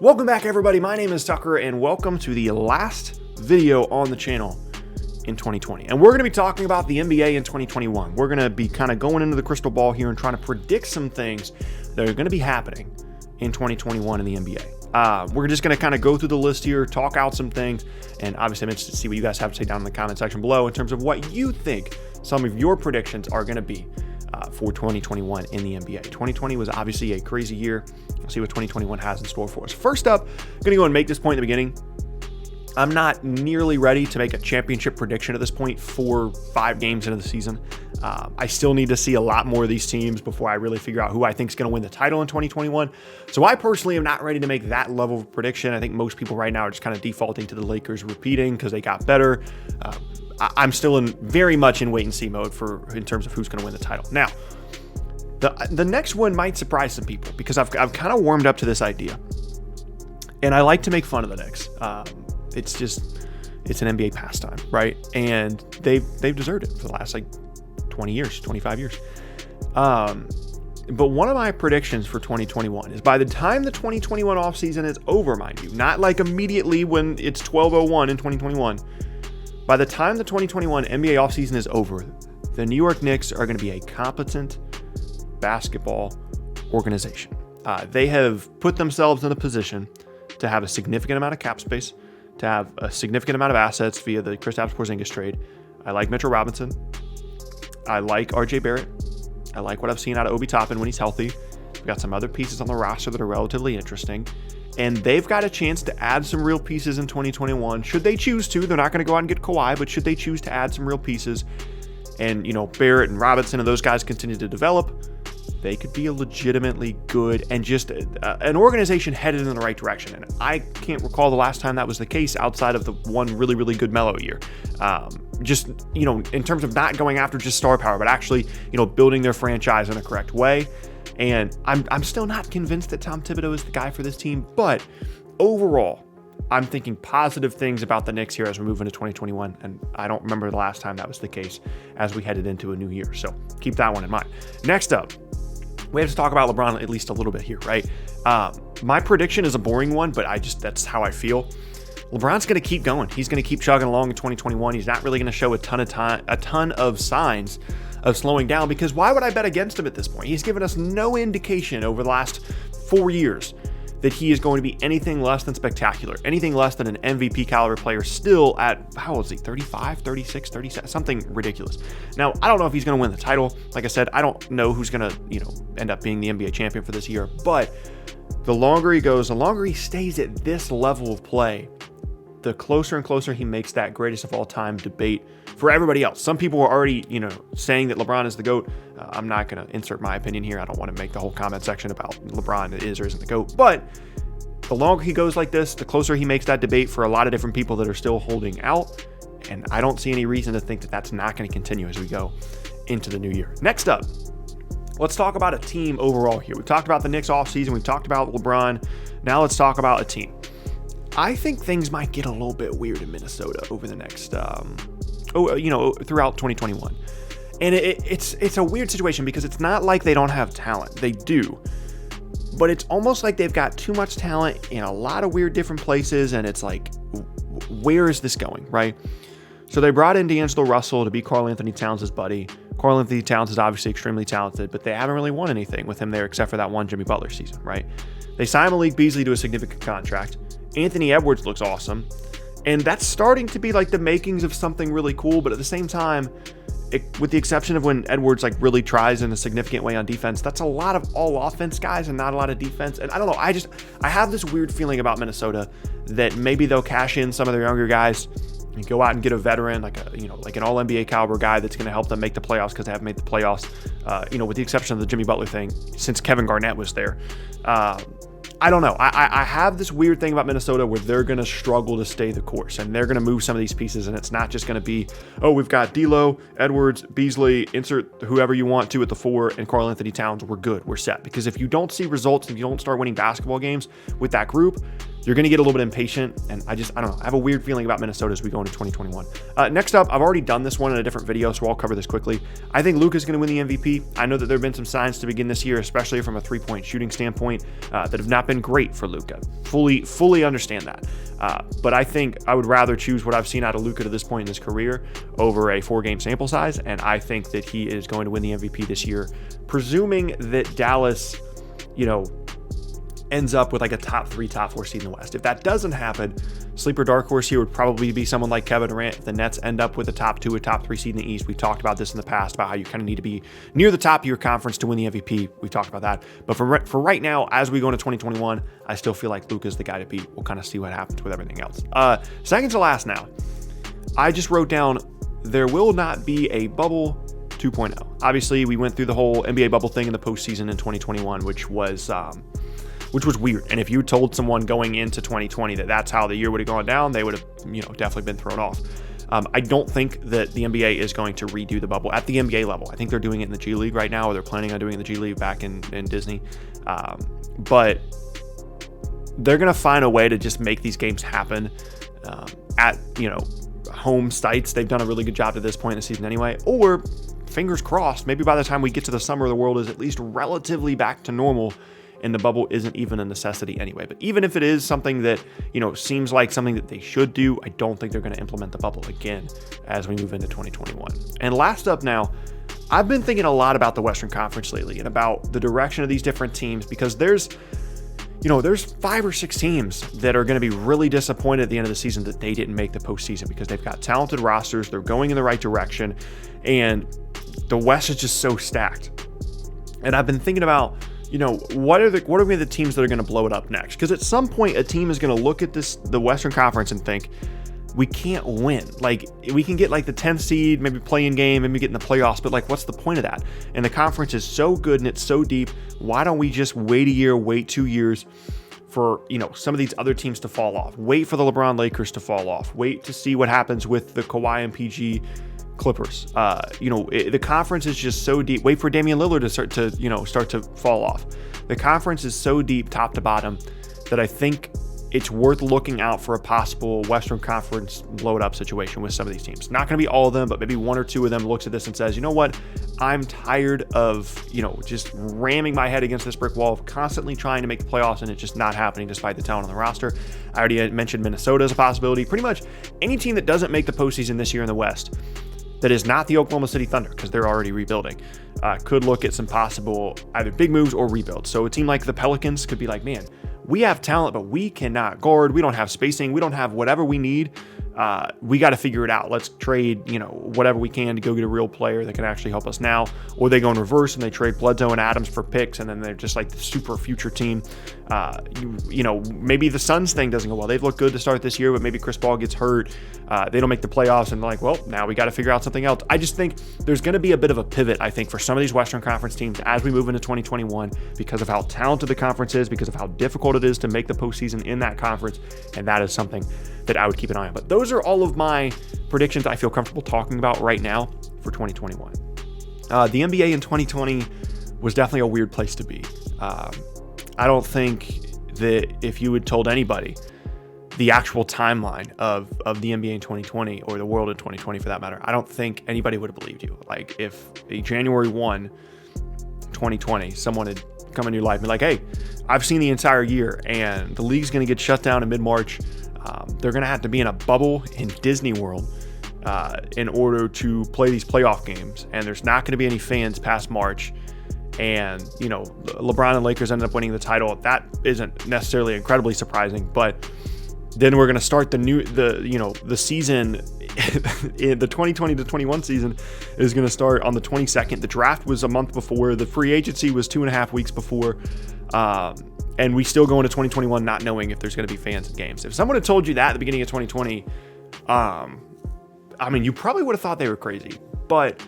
Welcome back, everybody. My name is Tucker, and welcome to the last video on the channel in 2020. And we're going to be talking about the NBA in 2021. We're going to be kind of going into the crystal ball here and trying to predict some things that are going to be happening in 2021 in the NBA. We're just going to kind of go through the list here, talk out some things, and obviously I'm interested to see what you guys have to say down in the comment section below in terms of what you think some of your predictions are going to be for 2021 in the NBA. 2020 was obviously a crazy year. We'll see what 2021 has in store for us. First up, I'm going to go and make this point in the beginning. I'm not nearly ready to make a championship prediction at this point, 4-5 games into the season. I still need to see a lot more of these teams before I really figure out who I think is going to win the title in 2021. So I personally am not ready to make that level of prediction. I think most people right now are just kind of defaulting to the Lakers repeating because they got better. I'm still very much in wait and see mode in terms of who's going to win the title. Now, the next one might surprise some people because I've kind of warmed up to this idea, and I like to make fun of the Knicks. It's an NBA pastime, right? And they've deserved it for the last 20 years, 25 years. But one of my predictions for 2021 is by the time the 2021 offseason is over, mind you, not like immediately when it's 12:01 in 2021. By the time the 2021 NBA offseason is over, the New York Knicks are going to be a competent basketball organization. They have put themselves in a position to have a significant amount of cap space, to have a significant amount of assets via the Kristaps Porzingis trade. I like Mitchell Robinson. I like RJ Barrett. I like what I've seen out of Obi Toppin when he's healthy. We've got some other pieces on the roster that are relatively interesting. And they've got a chance to add some real pieces in 2021. Should they choose to, they're not going to go out and get Kawhi, but should they choose to add some real pieces and, Barrett and Robinson and those guys continue to develop, they could be a legitimately good and just an organization headed in the right direction. And I can't recall the last time that was the case outside of the one really, really good Melo year. In terms of not going after just star power, but actually, building their franchise in a correct way. And I'm still not convinced that Tom Thibodeau is the guy for this team, but overall, I'm thinking positive things about the Knicks here as we move into 2021, and I don't remember the last time that was the case as we headed into a new year, so keep that one in mind. Next up, we have to talk about LeBron at least a little bit here, right? My prediction is a boring one, but that's how I feel. LeBron's going to keep going. He's going to keep chugging along in 2021. He's not really going to show a ton of signs of slowing down, because why would I bet against him at this point? He's given us no indication over the last 4 years that he is going to be anything less than spectacular, anything less than an MVP caliber player still at, how old is he, 35, 36, 37, something ridiculous. Now, I don't know if he's going to win the title. Like I said, I don't know who's going to, end up being the NBA champion for this year, but the longer he goes, the longer he stays at this level of play, the closer and closer he makes that greatest of all time debate for everybody else. Some people are already, saying that LeBron is the GOAT. I'm not going to insert my opinion here. I don't want to make the whole comment section about LeBron is or isn't the GOAT. But the longer he goes like this, the closer he makes that debate for a lot of different people that are still holding out. And I don't see any reason to think that that's not going to continue as we go into the new year. Next up, let's talk about a team overall here. We've talked about the Knicks offseason. We've talked about LeBron. Now let's talk about a team. I think things might get a little bit weird in Minnesota over the next, throughout 2021. And it's a weird situation because it's not like they don't have talent. They do. But it's almost like they've got too much talent in a lot of weird different places. And it's like, where is this going, right? So they brought in D'Angelo Russell to be Karl Anthony Towns' buddy. Karl Anthony Towns is obviously extremely talented, but they haven't really won anything with him there except for that one Jimmy Butler season, right? They signed Malik Beasley to a significant contract. Anthony Edwards looks awesome. And that's starting to be like the makings of something really cool. But at the same time, with the exception of when Edwards really tries in a significant way on defense, that's a lot of all offense guys and not a lot of defense. And I don't know. I have this weird feeling about Minnesota that maybe they'll cash in some of their younger guys and go out and get a veteran, like an all NBA caliber guy that's going to help them make the playoffs, because they haven't made the playoffs, with the exception of the Jimmy Butler thing since Kevin Garnett was there. I don't know. I have this weird thing about Minnesota where they're going to struggle to stay the course, and they're going to move some of these pieces, and it's not just going to be, we've got D'Lo, Edwards, Beasley, insert whoever you want to at the 4, and Karl Anthony Towns, we're good, we're set. Because if you don't see results, if you don't start winning basketball games with that group, you're going to get a little bit impatient, and I don't know. I have a weird feeling about Minnesota as we go into 2021. Next up, I've already done this one in a different video, so I'll cover this quickly. I think Luka's going to win the MVP. I know that there have been some signs to begin this year, especially from a three-point shooting standpoint, that have not been great for Luka. Fully understand that. But I think I would rather choose what I've seen out of Luka to this point in his career over a 4-game sample size, and I think that he is going to win the MVP this year, presuming that Dallas, ends up with like a top 3, top 4 seed in the West. If that doesn't happen, sleeper dark horse here would probably be someone like Kevin Durant. If the Nets end up with a top 2 or top 3 seed in the East, we've talked about this in the past about how you kind of need to be near the top of your conference to win the MVP. We've talked about that. But for right now, as we go into 2021, I still feel like Luka's the guy to beat. We'll kind of see what happens with everything else. Second to last now, I just wrote down, there will not be a bubble 2.0. Obviously, we went through the whole NBA bubble thing in the postseason in 2021, which was weird. And if you told someone going into 2020 that that's how the year would have gone down, they would have, definitely been thrown off. I don't think that the NBA is going to redo the bubble at the NBA level. I think they're doing it in the G League right now, or they're planning on doing it in the G League back in Disney. But they're going to find a way to just make these games happen at, home sites. They've done a really good job to this point in the season anyway. Or, fingers crossed, maybe by the time we get to the summer, the world is at least relatively back to normal, and the bubble isn't even a necessity anyway. But even if it is something that, seems like something that they should do, I don't think they're going to implement the bubble again as we move into 2021. And last up now, I've been thinking a lot about the Western Conference lately and about the direction of these different teams, because there's 5 or 6 teams that are going to be really disappointed at the end of the season that they didn't make the postseason, because they've got talented rosters, they're going in the right direction, and the West is just so stacked. And I've been thinking about, what are the teams that are going to blow it up next? Because at some point, a team is going to look at the Western Conference and think, we can't win. Like, we can get like the 10th seed, maybe play in game, maybe get in the playoffs, but like, what's the point of that? And the conference is so good and it's so deep. Why don't we just wait a year, wait 2 years for, some of these other teams to fall off? Wait for the LeBron Lakers to fall off. Wait to see what happens with the Kawhi and PG Clippers. The conference is just so deep. Wait for Damian Lillard to start to fall off. The conference is so deep, top to bottom, that I think it's worth looking out for a possible Western Conference blow it up situation with some of these teams. Not going to be all of them, but maybe 1 or 2 of them looks at this and says, you know what? I'm tired of, just ramming my head against this brick wall of constantly trying to make the playoffs and it's just not happening despite the talent on the roster. I already mentioned Minnesota as a possibility. Pretty much any team that doesn't make the postseason this year in the West that is not the Oklahoma City Thunder, because they're already rebuilding, could look at some possible either big moves or rebuilds. So a team like the Pelicans could be like, man, we have talent, but we cannot guard. We don't have spacing. We don't have whatever we need. We got to figure it out. Let's trade, whatever we can to go get a real player that can actually help us now. Or they go in reverse and they trade Bledsoe and Adams for picks, and then they're just like the super future team. Maybe the Suns thing doesn't go well. They've looked good to start this year, but maybe Chris Paul gets hurt. They don't make the playoffs, and they're like, well, now we got to figure out something else. I just think there's going to be a bit of a pivot, I think, for some of these Western Conference teams as we move into 2021, because of how talented the conference is, because of how difficult it is to make the postseason in that conference, and that is something that I would keep an eye on. But those are all of my predictions I feel comfortable talking about right now for 2021. The NBA in 2020 was definitely a weird place to be. I don't think that if you had told anybody the actual timeline of the NBA in 2020, or the world in 2020 for that matter, I don't think anybody would have believed you. Like, if a January 1, 2020, someone had come into your life and be like, hey, I've seen the entire year and the league's going to get shut down in mid-March. They're going to have to be in a bubble in Disney World in order to play these playoff games. And there's not going to be any fans past March. And, LeBron and Lakers ended up winning the title. That isn't necessarily incredibly surprising, but then we're going to start the season, in the 2020 to 21 season is going to start on the 22nd. The draft was a month before. The free agency was 2.5 weeks before. And we still go into 2021 not knowing if there's going to be fans in games. If someone had told you that at the beginning of 2020, you probably would have thought they were crazy. But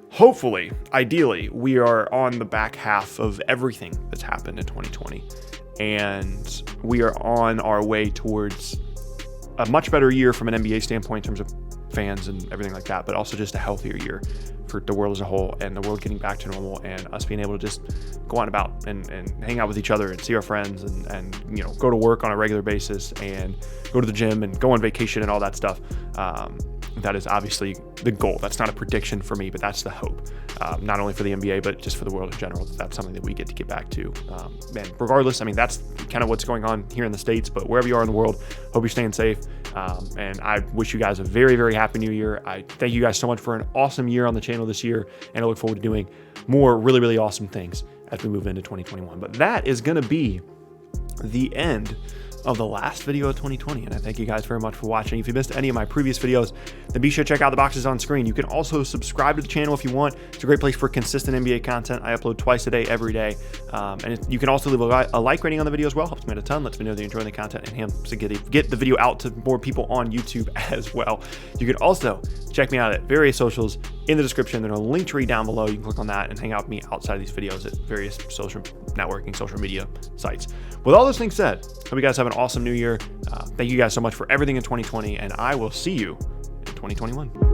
hopefully, ideally, we are on the back half of everything that's happened in 2020. And we are on our way towards a much better year from an NBA standpoint in terms of fans and everything like that, but also just a healthier year for the world as a whole, and the world getting back to normal, and us being able to just go on about and hang out with each other and see our friends and go to work on a regular basis and go to the gym and go on vacation and all that stuff. That is obviously the goal. That's not a prediction for me, but that's the hope. Not only for the NBA, but just for the world in general. That's something that we get to get back to. And regardless, I mean, that's kind of what's going on here in the States, but wherever you are in the world, hope you're staying safe. And I wish you guys a very, very happy new year. I thank you guys so much for an awesome year on the channel this year, and I look forward to doing more really, really awesome things as we move into 2021. But that is going to be the end of the last video of 2020, and I thank you guys very much for watching. If you missed any of my previous videos, then be sure to check out the boxes on screen. You can also subscribe to the channel if you want. It's a great place for consistent NBA content. I upload twice a day, every day, and you can also leave a like rating on the video as well. Helps me out a ton, lets me know that you're enjoying the content, and helps to get the video out to more people on YouTube as well. You can also check me out at various socials in the description. There's a link tree down below. You can click on that and hang out with me outside of these videos at various social networking, social media sites. With all those things said, hope you guys have an awesome new year. Thank you guys so much for everything in 2020, and I will see you in 2021.